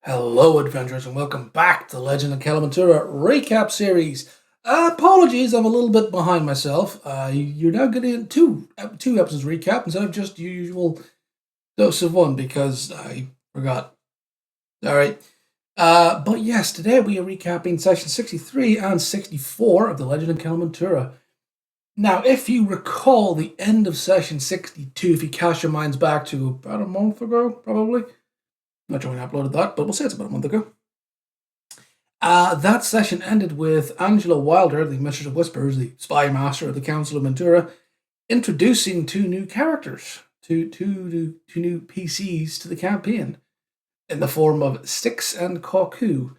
Hello, adventurers, and welcome back to the Legend of Kelamentura recap series. Apologies, I'm a little bit behind myself. You're now getting two episodes recap instead of just your usual dose of one because I forgot. All right. But yes, today we are recapping session 63 and 64 of the Legend of Kelamentura. Now, if you recall the end of session 62, if you cast your minds back to about a month ago, probably. Not sure when I uploaded that, but we'll say it's about a month ago. That session ended with Angela Wilder, the Mistress of Whispers, the Spy Master of the Council of Mentura, introducing two new characters, two new PCs to the campaign, in the form of Styx and Koku.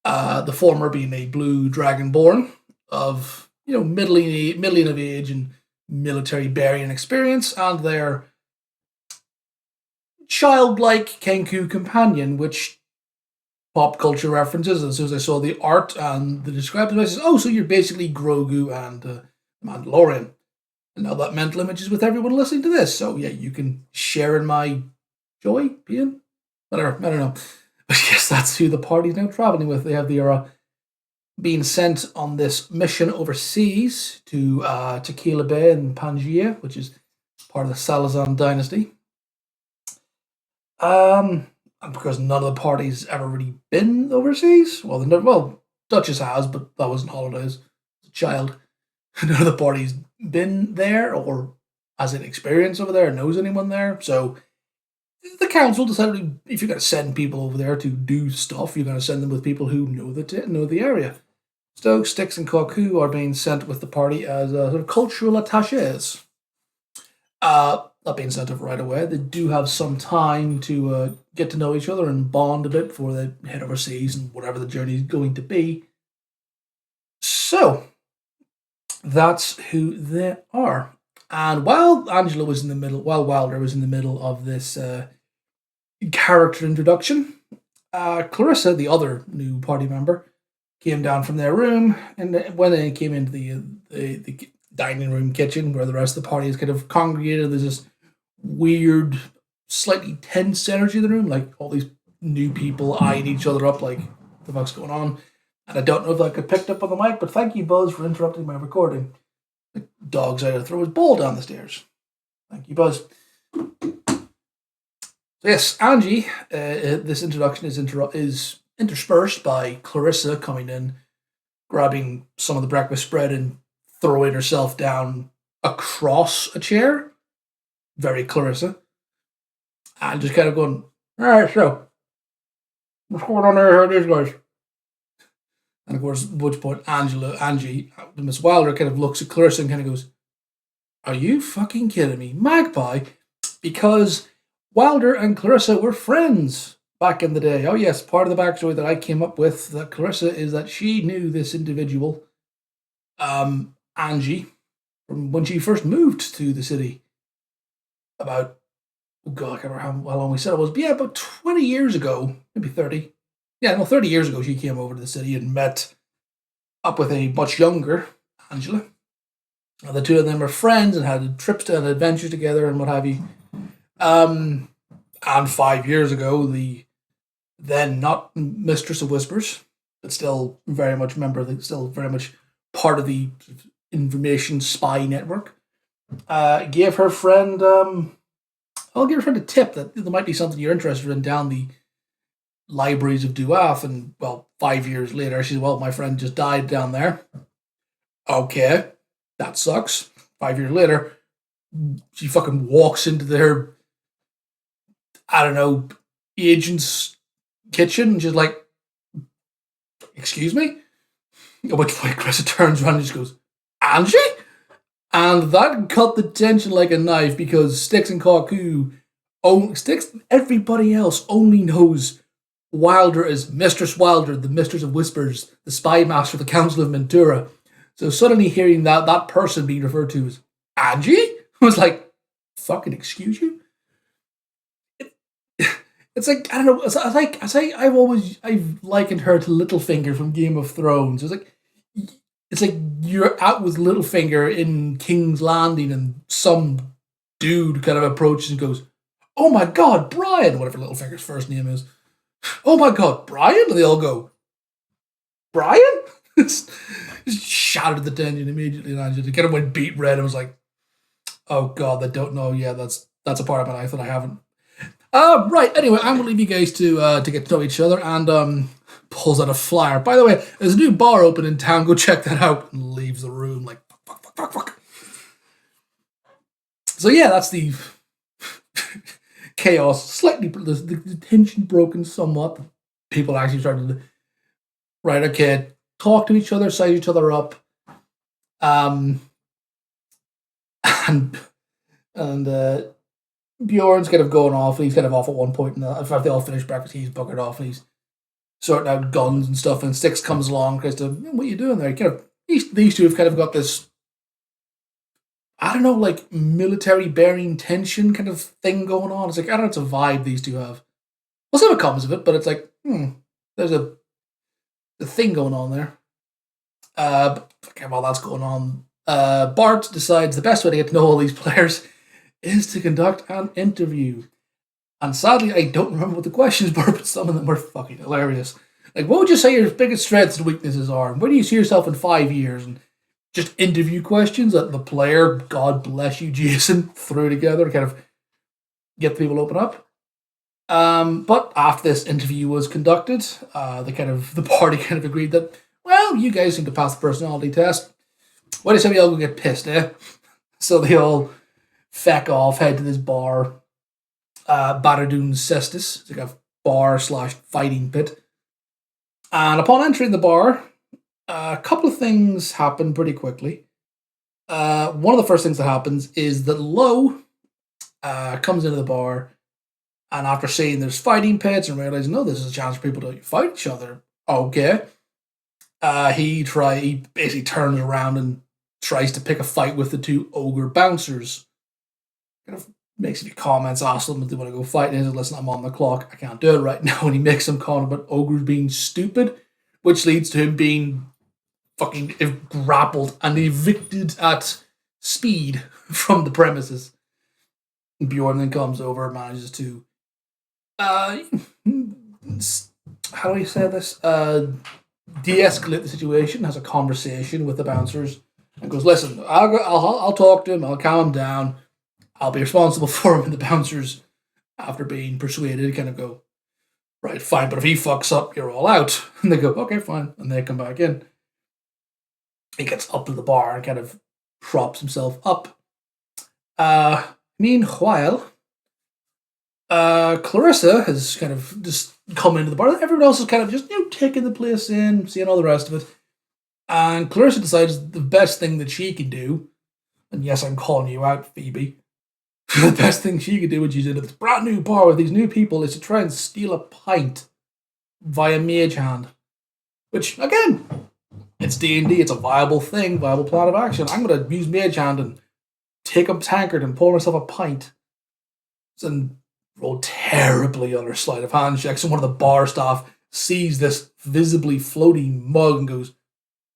The former being a blue dragonborn of middling of age and military bearing experience, and their childlike Kenku companion, which pop culture references. As soon as I saw the art and the description, I said, "Oh, so you're basically Grogu and Mandalorian." And now that mental image is with everyone listening to this. So yeah, you can share in my joy, Ian. Whatever, I don't know. But yes, that's who the party's now traveling with. They have the being sent on this mission overseas to Tequila Bay in Pangaea, which is part of the Salazar dynasty. And because none of the parties ever really been overseas. Well, Duchess has, but that wasn't holidays. As a child, none of the parties been there or has an experience over there, or knows anyone there. So the council decided if you're going to send people over there to do stuff, you're going to send them with people who know the area. So Styx and Koku are being sent with the party as sort of cultural attaches. Not being sent off right away. They do have some time to get to know each other and bond a bit before they head overseas and whatever the journey is going to be. So, that's who they are. And while Wilder was in the middle of this character introduction, Clarissa, the other new party member, came down from their room, and when they came into the dining room kitchen where the rest of the party is kind of congregated, there's this weird, slightly tense energy in the room, like all these new people eyeing each other up, like, what the fuck's going on? And I don't know if I could picked up on the mic, but thank you, Buzz, for interrupting my recording. The dog's out to throw his ball down the stairs. Thank you, Buzz. So yes, Angie, this introduction is interspersed by Clarissa coming in, grabbing some of the breakfast spread and throwing herself down across a chair. Very Clarissa. And just kind of going, "Alright, so, what's going on there? How are these guys?" And of course, at which point Angie, Miss Wilder, kind of looks at Clarissa and kind of goes, "Are you fucking kidding me? Magpie?" Because Wilder and Clarissa were friends back in the day. Oh yes, part of the backstory that I came up with, that Clarissa, is that she knew this individual, Angie, from when she first moved to the city. About, oh God, I can't remember how long we said it was, but yeah, about 20 years ago, maybe 30. Yeah, no, 30 years ago, she came over to the city and met up with a much younger Angela. And the two of them were friends and had trips and adventures together and what have you. And 5 years ago, the then not Mistress of Whispers, but still very much still very much part of the information spy network, gave her friend, I'll give her friend a tip that there might be something you're interested in down the libraries of Duath. And, well, 5 years later, she said, "Well, my friend just died down there." Okay, that sucks. 5 years later, she fucking walks into their, I don't know, agent's kitchen and just like, "Excuse me?" At which point Chris turns around and just goes, "Angie?" And that cut the tension like a knife because Styx and Koku, everybody else only knows Wilder as Mistress Wilder, the Mistress of Whispers, the Spy Master of the Council of Mentura. So suddenly hearing that person being referred to as Angie was like, fucking excuse you? It's like, I don't know, I've likened her to Littlefinger from Game of Thrones. It's like you're out with Littlefinger in King's Landing and some dude kind of approaches and goes, "Oh my God, Brian," whatever Littlefinger's first name is. Oh my god, Brian? And they all go, Brian? It's shattered the tension immediately, and I just kind of went beat red and was like, oh god, they don't know. Yeah, that's a part of my life that I haven't. Right. Anyway, I'm gonna leave you guys to get to know each other, and pulls out a flyer. By the way, there's a new bar open in town. Go check that out. And leaves the room like fuck. So yeah, that's the chaos. Slightly the tension broken somewhat. People actually started to right. Okay, talk to each other, size each other up. Um, and and Bjorn's kind of going off. He's kind of off at one point. In fact, they all finish breakfast. He's buggered off, and he's sorting out guns and stuff. And Six comes along, tries to, what are you doing there? Kind of these two have kind of got this, I don't know, like military bearing tension kind of thing going on. It's like, I don't know, it's a vibe these two have. We'll see what comes of it, but it's like, there's a thing going on there. But okay, while that's going on, Bart decides the best way to get to know all these players is to conduct an interview. And sadly, I don't remember what the questions were, but some of them were fucking hilarious. Like, what would you say your biggest strengths and weaknesses are? And where do you see yourself in 5 years? And just interview questions that the player, God bless you, Jason, threw together to kind of get people open up. But after this interview was conducted, the party kind of agreed that, well, you guys seem to pass the personality test. Why do you say we all go get pissed, eh? So they all feck off, head to this bar, Baradoon Cestus. It's like a bar / fighting pit. And upon entering the bar, a couple of things happen pretty quickly. One of the first things that happens is that Lowe comes into the bar, and after seeing there's fighting pits and realizing, no, this is a chance for people to fight each other. Okay. He basically turns around and tries to pick a fight with the two ogre bouncers. Kind of makes a few comments, asks them if they want to go fight. And he says, listen, I'm on the clock. I can't do it right now. And he makes some comment about ogres being stupid, which leads to him being fucking grappled and evicted at speed from the premises. Bjorn then comes over and manages to how do we say this? De-escalate the situation, has a conversation with the bouncers, and goes, listen, I'll talk to him, I'll calm him down, I'll be responsible for him. And the bouncers, after being persuaded, kind of go, right, fine, but if he fucks up, you're all out. And they go, okay, fine. And they come back in. He gets up to the bar and kind of props himself up. Meanwhile, Clarissa has kind of just come into the bar. Everyone else is kind of just, taking the place in, seeing all the rest of it. And Clarissa decides the best thing that she can do, and yes, I'm calling you out, Phoebe, the best thing she could do when she's into this brand new bar with these new people is to try and steal a pint via mage hand. Which, again, it's D&D, it's a viable thing, viable plan of action. I'm going to use mage hand and take a tankard and pour myself a pint. And roll terribly on her sleight of hand checks, and one of the bar staff sees this visibly floating mug and goes,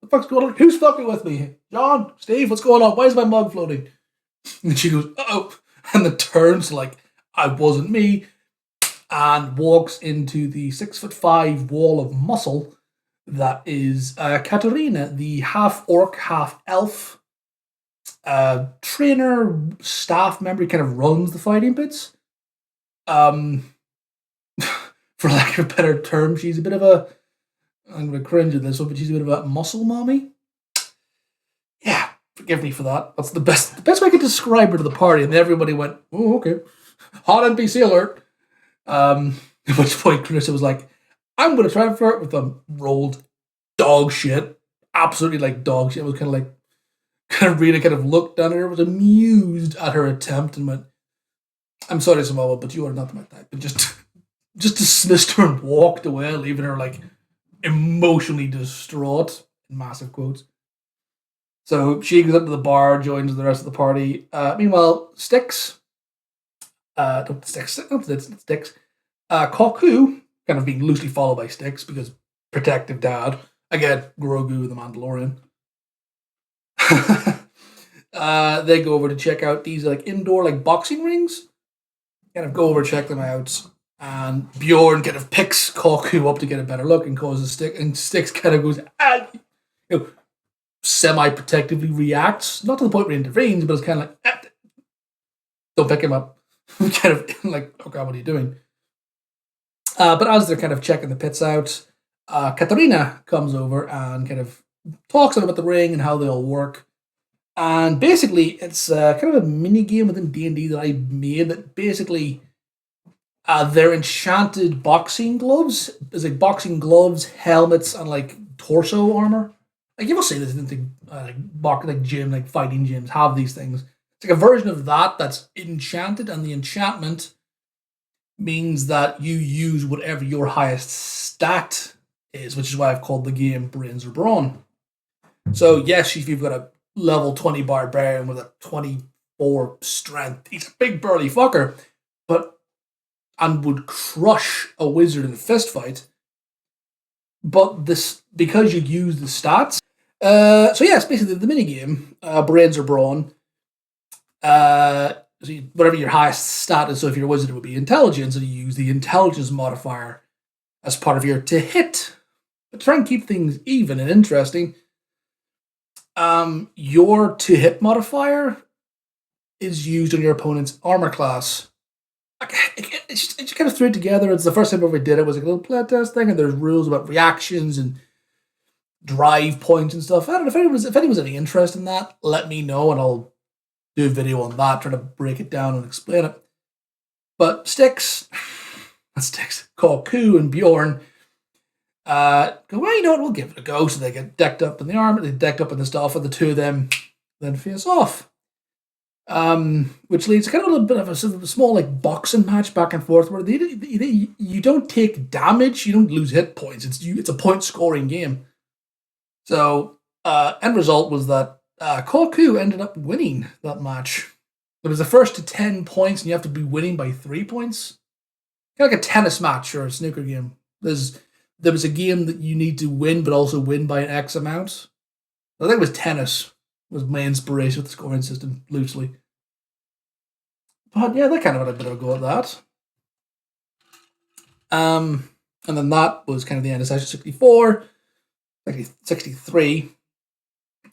what the fuck's going on? Who's fucking with me? John? Steve? What's going on? Why is my mug floating? And she goes, uh-oh, and then turns like, I wasn't me, and walks into the 6'5" wall of muscle that is Katerina, the half-orc, half-elf trainer, staff member. He kind of runs the fighting pits. For lack of a better term, she's a bit of a, I'm going to cringe at this one, but she's a bit of a muscle mommy. Yeah, forgive me for that. That's the best way I could describe her to the party, and everybody went, oh, okay. Hot NPC alert. At which point Carissa was like, I'm going to try and flirt with them. Rolled dog shit. Absolutely like dog shit. I was kind of really looked down at her, was amused at her attempt, and went, I'm sorry, Samoa, but you are not my type. And just dismissed her and walked away, leaving her like emotionally distraught, in massive quotes. So she goes up to the bar, joins the rest of the party. Meanwhile, Styx, Koku, kind of being loosely followed by Styx because protective dad. Again, Grogu the Mandalorian. They go over to check out these like indoor like boxing rings. Kind of go over, check them out. And Bjorn kind of picks Koku up to get a better look and causes Stick, and Sticks kind of goes, you know, semi-protectively reacts, not to the point where he intervenes, but it's kind of like, don't pick him up. Kind of like, oh god, what are you doing? But as they're kind of checking the pits out, Katarina comes over and kind of talks about the ring and how they all work. And basically, it's kind of a mini game within D&D that I made that basically they're enchanted boxing gloves. There's like boxing gloves, helmets, and like torso armor. Like you must say this in like gym, like fighting gyms have these things. It's like a version of that that's enchanted, and the enchantment means that you use whatever your highest stat is, which is why I've called the game Brains or Brawn. So yes, if you've got a level 20 barbarian with a 24 strength, he's a big burly fucker, but and would crush a wizard in a fist fight. But this because you use the stats. So yes, basically the mini game, Brains or Brawn. Whatever your highest stat is, so if you're a wizard, it would be intelligence, and you use the intelligence modifier as part of your to hit. But try and keep things even and interesting. Your to hit modifier is used on your opponent's armor class. It just kind of threw it together. It's the first time I ever did it. It was like a little playtest thing, and there's rules about reactions and drive points and stuff. I don't know if anyone's any interest in that. Let me know, and I'll do a video on that, trying to break it down and explain it. But Koku and Bjorn go, well, you know what, we'll give it a go. So they get decked up in the armor, they decked up in the stuff, and the two of them then face off. Which leads to kind of a little bit of a sort of a small like boxing match back and forth where you don't take damage, you don't lose hit points. It's a point scoring game. So end result was that Koku ended up winning that match. It was the first to 10 points, and you have to be winning by 3 points. Kind of like a tennis match or a snooker game. There was a game that you need to win, but also win by an X amount. I think it was tennis. Was my inspiration with the scoring system, loosely. But yeah, they kind of had a bit of a go at that. And then that was kind of the end of session 64, 63,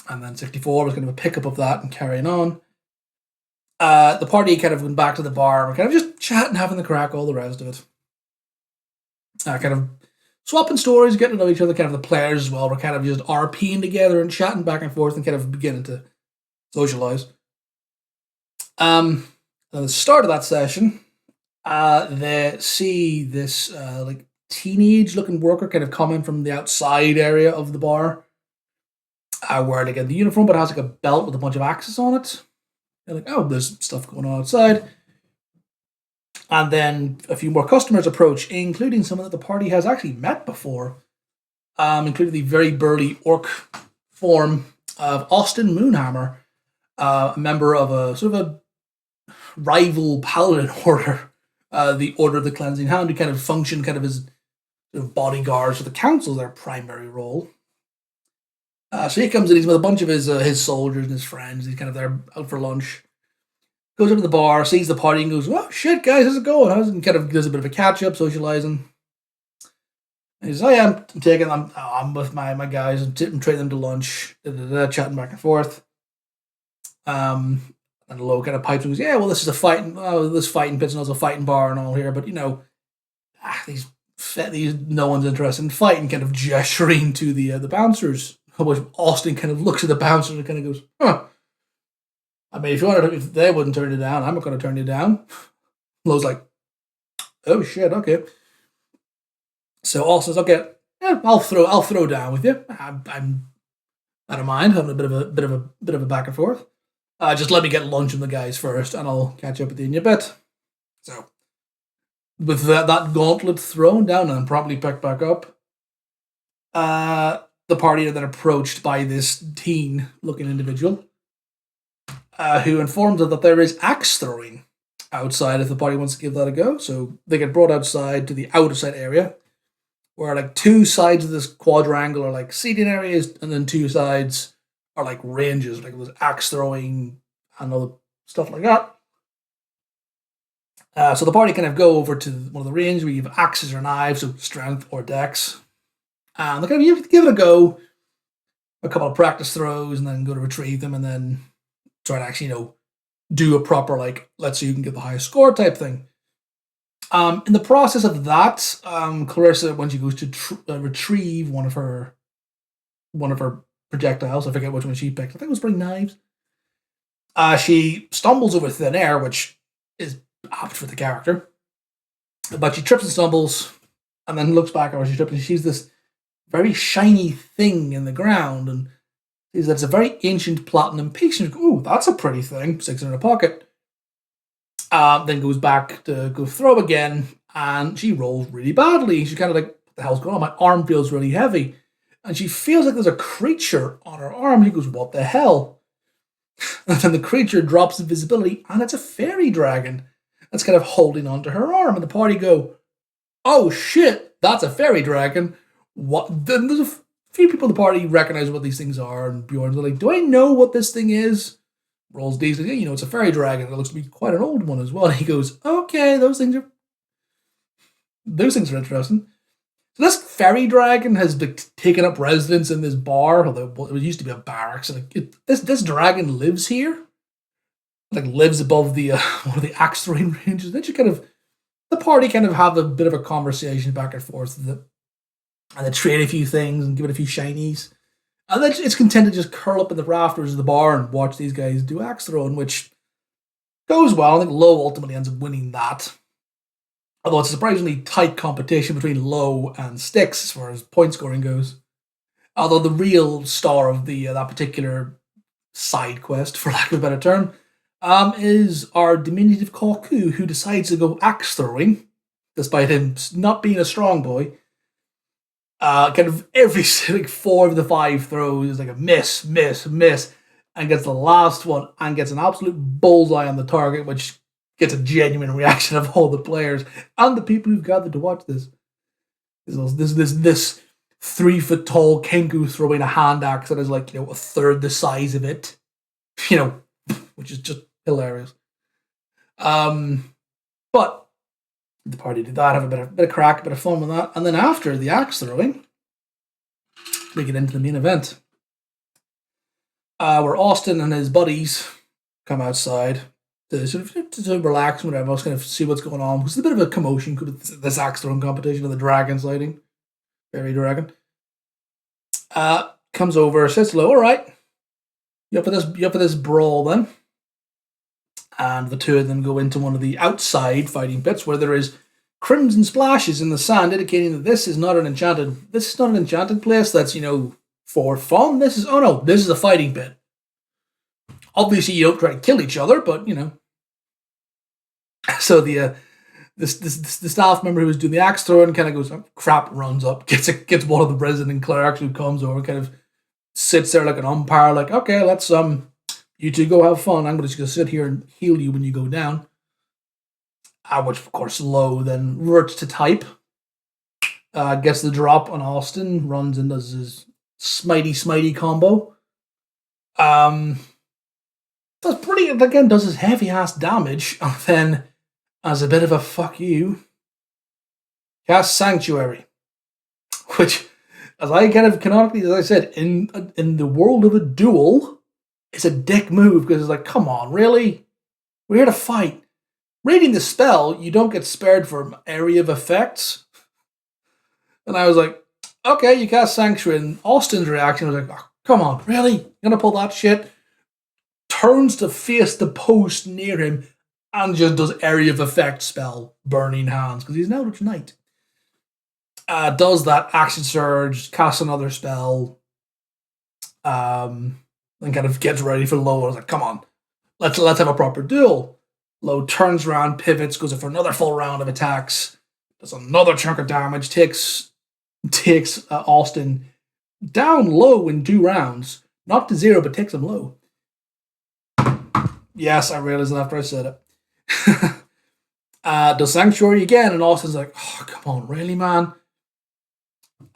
and then 64 was kind of a pickup of that and carrying on. The party kind of went back to the bar and we're kind of just chatting, having the crack, all the rest of it. Kind of swapping stories, getting to know each other, kind of the players as well. We're kind of just RPing together and chatting back and forth and kind of beginning to socialize. At the start of that session, they see this like teenage-looking worker kind of coming from the outside area of the bar, wearing again the uniform, but has like a belt with a bunch of axes on it. They're like, oh, there's stuff going on outside. And then a few more customers approach, including someone that the party has actually met before, including the very burly orc form of Austin Moonhammer, a member of a sort of a rival paladin order, the Order of the Cleansing Hand, who kind of function kind of as sort of bodyguards for the council, their primary role. So he comes in, he's with a bunch of his soldiers and his friends. He's kind of there out for lunch. Goes into the bar, sees the party, and goes, "Oh shit, guys, how's it going?" And kind of does a bit of a catch up, socializing. And he says, "Oh yeah, I'm with my guys. I'm treating them to lunch, chatting back and forth." And Lo kind of pipes and goes, "Yeah, well, this is a fighting. This fighting pit's also a fighting bar and all here, but you know, these no one's interested in fighting." Kind of gesturing to the bouncers. Which Austin kind of looks at the bouncers and kind of goes, "Huh. I mean, if they wouldn't turn it down, I'm not going to turn it down." Lo's like, "Oh shit, okay." So Austin says, "Okay, yeah, I'll throw down with you. I'm I don't mind having a bit of a back and forth. Just let me get lunch with the guys first, and I'll catch up with you in a bit." So, with that gauntlet thrown down and promptly picked back up, the party are then approached by this teen-looking individual, who informs them that there is axe throwing outside if the party wants to give that a go. So they get brought outside to the outside area, where like two sides of this quadrangle are like seating areas, and then two sides are like ranges, like there's axe throwing and other stuff like that. So the party kind of go over to one of the range where you have axes or knives, so strength or dex. And they kind of give it a go, a couple of practice throws, and then go to retrieve them, and then try to actually, do a proper, like, let's see who can get the highest score type thing. In the process of that, Clarissa, when she goes to retrieve one of her projectiles, I forget which one she picked. I think it was probably knives. She stumbles over thin air, which is apt for the character. But she trips and stumbles, and then looks back as she trips, and she sees this very shiny thing in the ground, and sees that it's a very ancient platinum piece. And ooh, that's a pretty thing. Sticks it in her pocket. Then goes back to go throw again, and she rolls really badly. She's kind of like, what the hell's going on? My arm feels really heavy. And she feels like there's a creature on her arm. He goes, what the hell? And then the creature drops invisibility, and it's a fairy dragon that's kind of holding onto her arm. And the party go, oh shit, that's a fairy dragon. What? Then there's a few people in the party recognize what these things are, and Bjorn's like, do I know what this thing is? Rolls D's, like, it's a fairy dragon. It looks to be quite an old one as well. And he goes, okay, those things are interesting. So this fairy dragon has been taken up residence in this bar, although it used to be a barracks. And this dragon lives here, like lives above the one of the axe throwing ranges. Then the party kind of have a bit of a conversation back and forth, and they trade a few things and give it a few shinies. And then it's content to just curl up in the rafters of the bar and watch these guys do axe throwing, which goes well. I think Low ultimately ends up winning that. Although it's a surprisingly tight competition between Low and Styx as far as point scoring goes. Although the real star of that particular side quest, for lack of a better term, is our diminutive Corku, who decides to go axe throwing, despite him not being a strong boy. Kind of every 4 of the 5 throws is like a miss, and gets the last one and gets an absolute bullseye on the target, which gets a genuine reaction of all the players and the people who've gathered to watch this. This 3 foot tall Kenku throwing a hand axe that is like, a third the size of it, which is just hilarious. But the party did that, have a bit of crack, a bit of fun with that. And then after the axe throwing, we get into the main event. Where Austin and his buddies come outside to relax and whatever else, kind of see what's going on. It's a bit of a commotion with this axe throwing competition of the dragon sighting. Fairy dragon. Comes over, says hello, alright. You up for this brawl then? And the two of them go into one of the outside fighting pits where there is crimson splashes in the sand, indicating that this is not an enchanted place that's, for fun. This is a fighting pit. Obviously you don't try to kill each other, but So the staff member who was doing the axe throwing kind of goes, oh, crap, runs up, gets one of the resident clerics who comes over, kind of sits there like an umpire, like, okay, let's you two go have fun. I'm just going to sit here and heal you when you go down. Which, of course, Low then reverts to type. Gets the drop on Austin. Runs and does his smitey combo. Does his heavy-ass damage. And then, as a bit of a fuck you, casts Sanctuary. Which, as I kind of canonically, as I said, in the world of a duel, it's a dick move, because it's like, come on, really? We're here to fight. Reading the spell, you don't get spared from area of effects. And I was like, okay, you cast Sanctuary. And Austin's reaction was like, oh, come on, really? You're going to pull that shit? Turns to face the post near him and just does area of effect spell, Burning Hands, because he's an Eldritch Knight. Does that, action surge, casts another spell, and kind of gets ready for Low. I was like, come on, let's have a proper duel. Low turns around, pivots, goes in for another full round of attacks, does another chunk of damage, takes Austin down low in 2 rounds. Not to 0, but takes him low. Yes, I realized that after I said it. Does Sanctuary again, and Austin's like, oh, come on, really, man?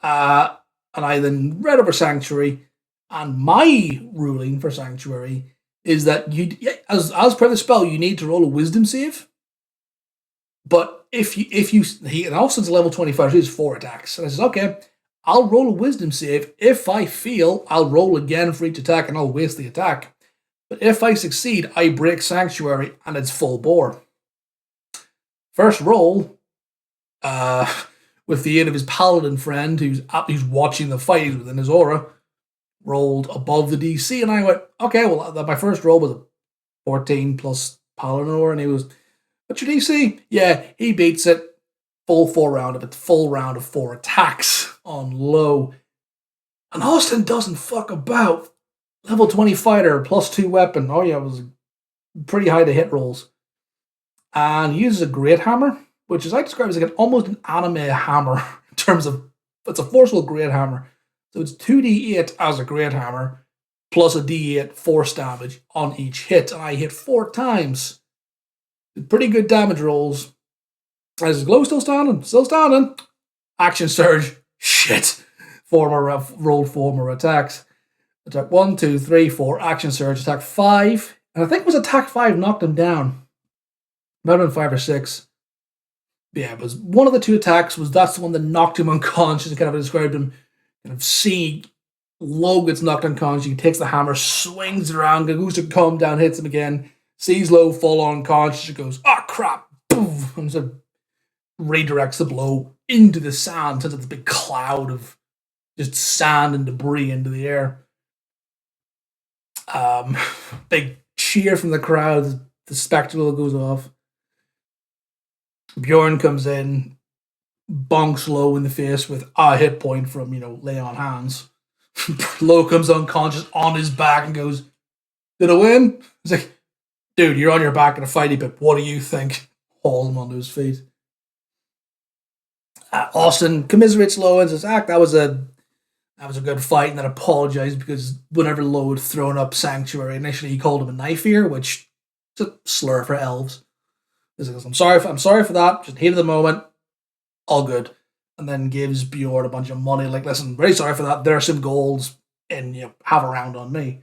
And I then read over Sanctuary, and my ruling for Sanctuary is that as per the spell, you need to roll a Wisdom save. But he and also it's level 25, he's 4 attacks. And I says, okay, I'll roll a wisdom save. If I fail, I'll roll again for each attack and I'll waste the attack. But if I succeed, I break Sanctuary and it's full bore. First roll, with the aid of his paladin friend who's watching the fight within his aura, rolled above the DC, and I went, okay, well, my first roll was a 14 plus paladin aura, and he was, what's your DC? Yeah, he beats it. Full round of 4 attacks on low. And Austin doesn't fuck about. Level 20 fighter, plus 2 weapon. Oh yeah, it was pretty high to hit rolls. And he uses a great hammer, which is I describe as like almost an anime hammer in terms of it's a forceful great hammer. So it's 2d8 as a great hammer, plus a d8 force damage on each hit. And I hit 4 times. Pretty good damage rolls. Is his glow still standing? Still standing. Action surge. Shit. Rolled 4 more attacks. Attack 1, 2, 3, 4. Action surge. Attack 5. And I think it was attack 5 knocked him down. Might have been 5 or 6. Yeah, it was one of the 2 attacks that's the one that knocked him unconscious and kind of described him kind of seeing Low gets knocked unconscious. He takes the hammer, swings around, goes to come down, hits him again, sees Low fall unconscious, and goes, ah, crap, boom, and sort of redirects the blow into the sand, sends a big cloud of just sand and debris into the air. Big cheer from the crowd. The spectacle goes off. Bjorn comes in, bonks Low in the face with a hit point from, lay on hands. Low comes unconscious on his back and goes, did I win? He's like, dude, you're on your back in a fighty pit. What do you think? Hauls him onto his feet. Austin commiserates Low and says, that was a good fight, and then apologized because whenever Low had thrown up Sanctuary, initially he called him a knife ear, which is a slur for elves. He goes, I'm sorry for that, just heat of the moment, all good. And then gives Bjorn a bunch of money, like, listen, very sorry for that, there are some golds, and have a round on me.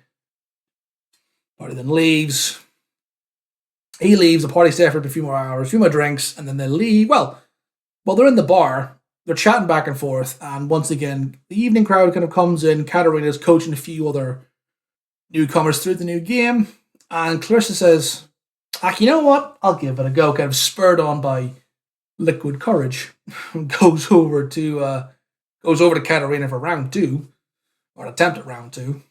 Party then leaves. He leaves, the party stays for a few more hours, a few more drinks, and then they leave. Well, while they're in the bar, they're chatting back and forth, and once again, the evening crowd kind of comes in. Katarina's coaching a few other newcomers through the new game, and Clarissa says, you know what? I'll give it a go, kind of spurred on by liquid courage. goes over to Katarina for round 2, or an attempt at round 2,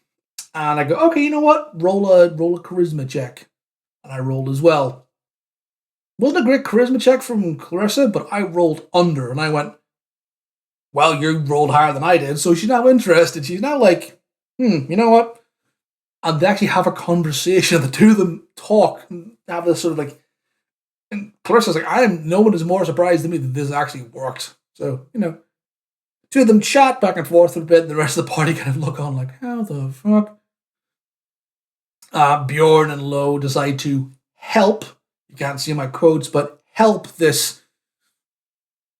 and I go, okay, you know what? Roll a charisma check, and I rolled as well. Wasn't a great charisma check from Clarissa, but I rolled under, and I went, well, you rolled higher than I did, so she's now interested. She's now like, you know what? And they actually have a conversation. The two of them talk and have this sort of like, and Clarissa's like, no one is more surprised than me that this actually works. So, two of them chat back and forth a bit, and the rest of the party kind of look on like, how the fuck? Bjorn and Low decide to help. You can't see my quotes, but help this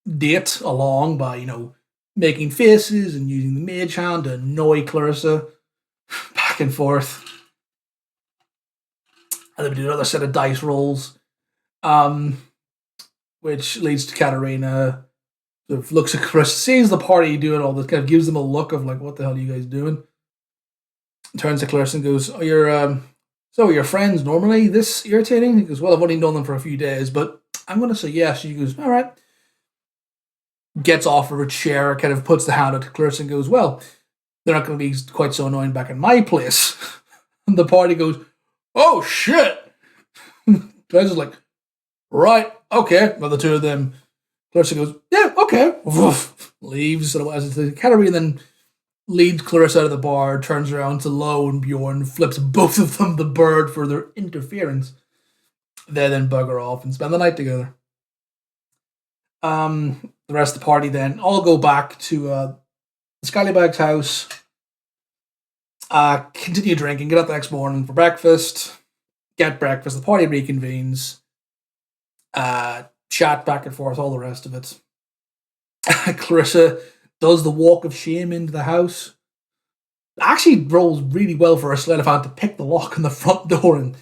date along by, making faces and using the mage hand to annoy Clarissa back and forth. And then we do another set of dice rolls, which leads to Katarina sort of looks at Clarissa, sees the party doing all this, kind of gives them a look of like, what the hell are you guys doing? Turns to Clarissa and goes, oh, so are your friends normally this irritating? He goes, well, I've only known them for a few days, but I'm going to say yes. She goes, all right. Gets off of her chair, kind of puts the hand out to Clarissa and goes, well, they're not going to be quite so annoying back in my place. And the party goes, oh, shit. Clarissa's like, right, okay. Well, the two of them, Clarissa goes, yeah, okay. Leaves. Katarina then leads Clarissa out of the bar, turns around to Low and Bjorn, flips both of them the bird for their interference. They then bugger off and spend the night together. The rest of the party then all go back to the Scallybags house, continue drinking, get up the next morning for breakfast, get breakfast, the party reconvenes, chat back and forth, all the rest of it. Clarissa does the walk of shame into the house. Actually rolls really well for a sleight of hand to pick the lock on the front door and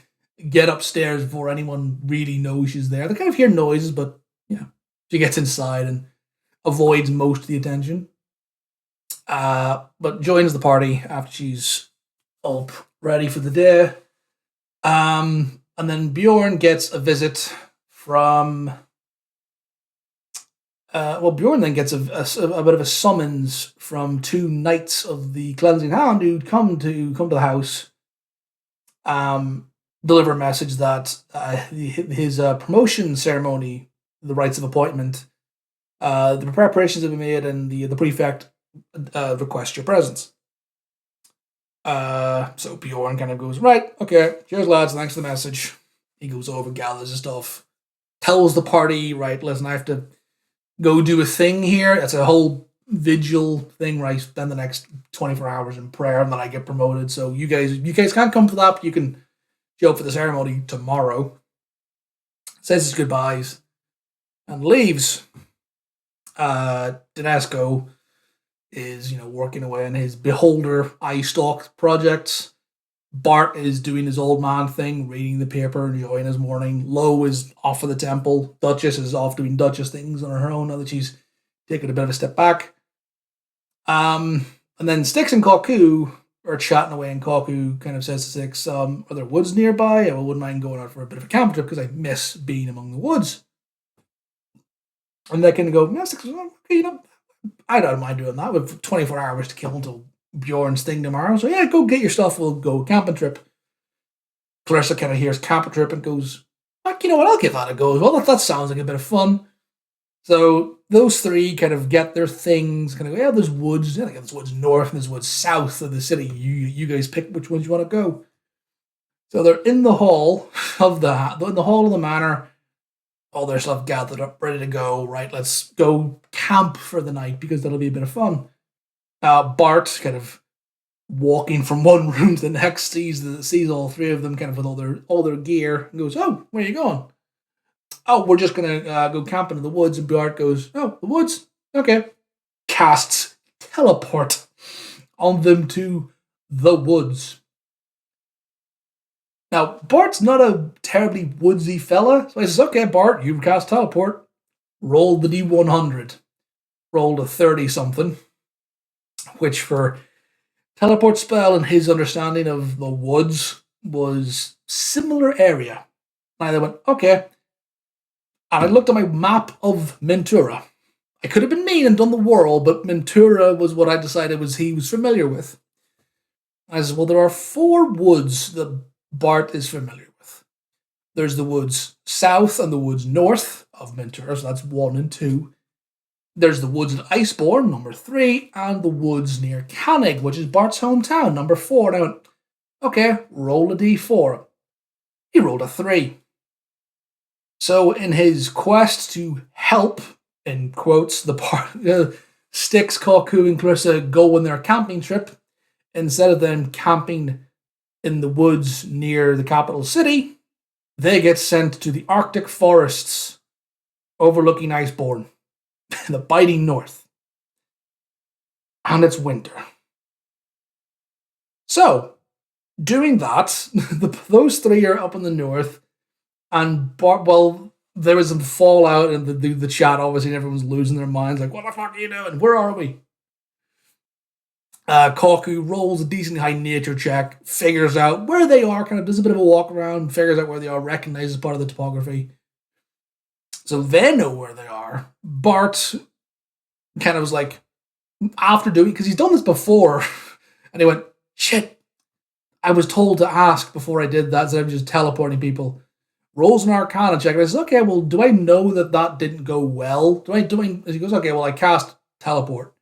get upstairs before anyone really knows she's there. They kind of hear noises, but Yeah. She gets inside and avoids most of the attention. But joins the party after she's up, ready for the day. And then Bjorn gets a visit from. Bjorn then gets a bit of a summons from two knights of the Cleansing Hound who come to the house. Deliver a message that his promotion ceremony, the rites of appointment, the preparations have been made, and the prefect requests your presence. So Bjorn kind of goes, right, okay, cheers lads, thanks for the message. He goes over, gathers his stuff, tells the party, right, listen, I have to go do a thing here. It's a whole vigil thing where I spend the next 24 hours in prayer and then I get promoted. So you guys can't come for that, but you can show up for the ceremony tomorrow. Says his goodbyes and leaves. Dinesco is, working away on his Beholder eye stalk projects. Bart is doing his old man thing, reading the paper, enjoying his morning. Lo is off of the temple. Duchess is off doing Duchess things on her own now that she's taken a bit of a step back. And then Styx and Koku are chatting away, and Koku kind of says to Styx, are there woods nearby? I wouldn't mind going out for a bit of a camp trip because I miss being among the woods. And they kind of go, Styx, okay, I don't mind doing that. We've 24 hours to kill until Bjorn's thing tomorrow. So yeah, go get your stuff. We'll go camping trip. Clarissa kind of hears camping trip and goes, you know what, I'll give that a go as well. That sounds like a bit of fun. So those three kind of get their things, kind of go, yeah, there's woods. Yeah, there's woods north and there's woods south of the city. You guys pick which ones you want to go. So they're in the hall of the manor. All their stuff gathered up, ready to go. Right, let's go camp for the night because that'll be a bit of fun. Bart kind of walking from one room to the next sees all three of them kind of with all their gear and goes, "Oh, where are you going?" "Oh, we're just gonna go camping in the woods." And Bart goes, "Oh, the woods, okay." Casts teleport on them to the woods. Now, Bart's not a terribly woodsy fella, so I says, "Okay, Bart, you cast teleport. Roll the D100." Rolled a 30 something, which for teleport spell and his understanding of the woods was similar area. And I went, okay. And I looked at my map of Mentura. I could have been mean and done the world, but Mentura was what I decided he was familiar with. I said, well, there are 4 woods that Bart is familiar with. There's the woods south and the woods north of Mentura, so that's 1 and 2. There's the woods at Iceborne, number 3, and the woods near Cannig, which is Bart's hometown, number 4. And I went, okay, roll a d4. He rolled a 3. So in his quest to help, in quotes, the Styx, Koku, and Clarissa go on their camping trip, instead of them camping in the woods near the capital city, they get sent to the Arctic forests overlooking Iceborne. The biting north. And it's winter. So, doing that, those 3 are up in the north, and there was some fallout in the chat, obviously, and everyone's losing their minds, like, what the fuck are you doing? Where are we? Koku rolls a decently high nature check, figures out where they are, kind of does a bit of a walk around, figures out where they are, recognizes part of the topography. So they know where they are. Bart kind of was like, after doing, because he's done this before, and he went, shit, I was told to ask before I did that, instead of just teleporting people. Rolls an Arcana check, and I says, okay, well, do I know that didn't go well? He goes, okay, well, I cast teleport.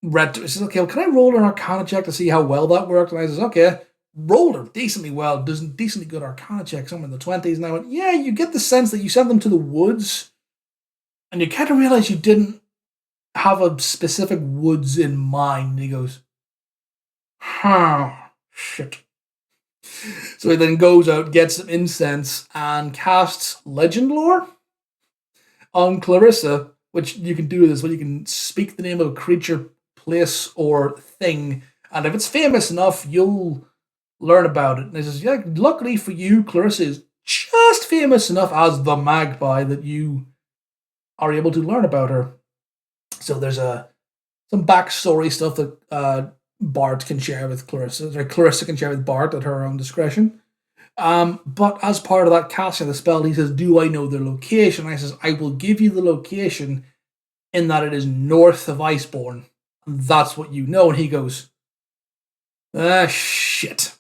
He says, okay, well, can I roll an Arcana check to see how well that worked? And I says, okay. Rolled her decently well, does a decently good Arcana check, somewhere in the 20s, and I went, yeah, you get the sense that you sent them to the woods, and you kind of realize you didn't have a specific woods in mind. And he goes, shit. So he then goes out, gets some incense, and casts Legend Lore on Clarissa, which you can do this, where you can speak the name of a creature, place, or thing, and if it's famous enough, you'll learn about it. And he says, yeah, luckily for you, Clarissa is just famous enough as the magpie that you are able to learn about her. So there's some backstory stuff that Bart can share with Clarissa, or Clarissa can share with Bart at her own discretion. But as part of that casting of the spell, he says, "Do I know their location?" And I says, "I will give you the location in that it is north of Iceborne. And that's what you know." And he goes, "Ah, shit."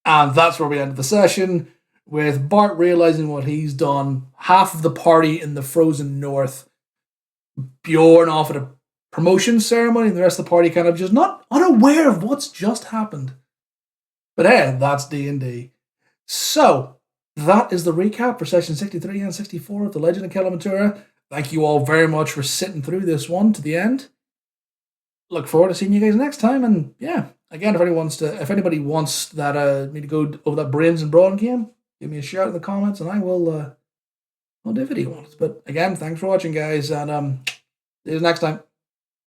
And that's where we ended the session, with Bart realizing what he's done. Half of the party in the frozen north, Bjorn off at a promotion ceremony, and the rest of the party kind of just not unaware of what's just happened. But hey, that's D&D. So, that is the recap for session 63 and 64 of The Legend of Kelamentura. Thank you all very much for sitting through this one to the end. Look forward to seeing you guys next time. And yeah, again, if anybody wants that me to go over that Brains and Brawn game, give me a shout in the comments, and I'll do a video on it. But again, thanks for watching, guys, and see you next time.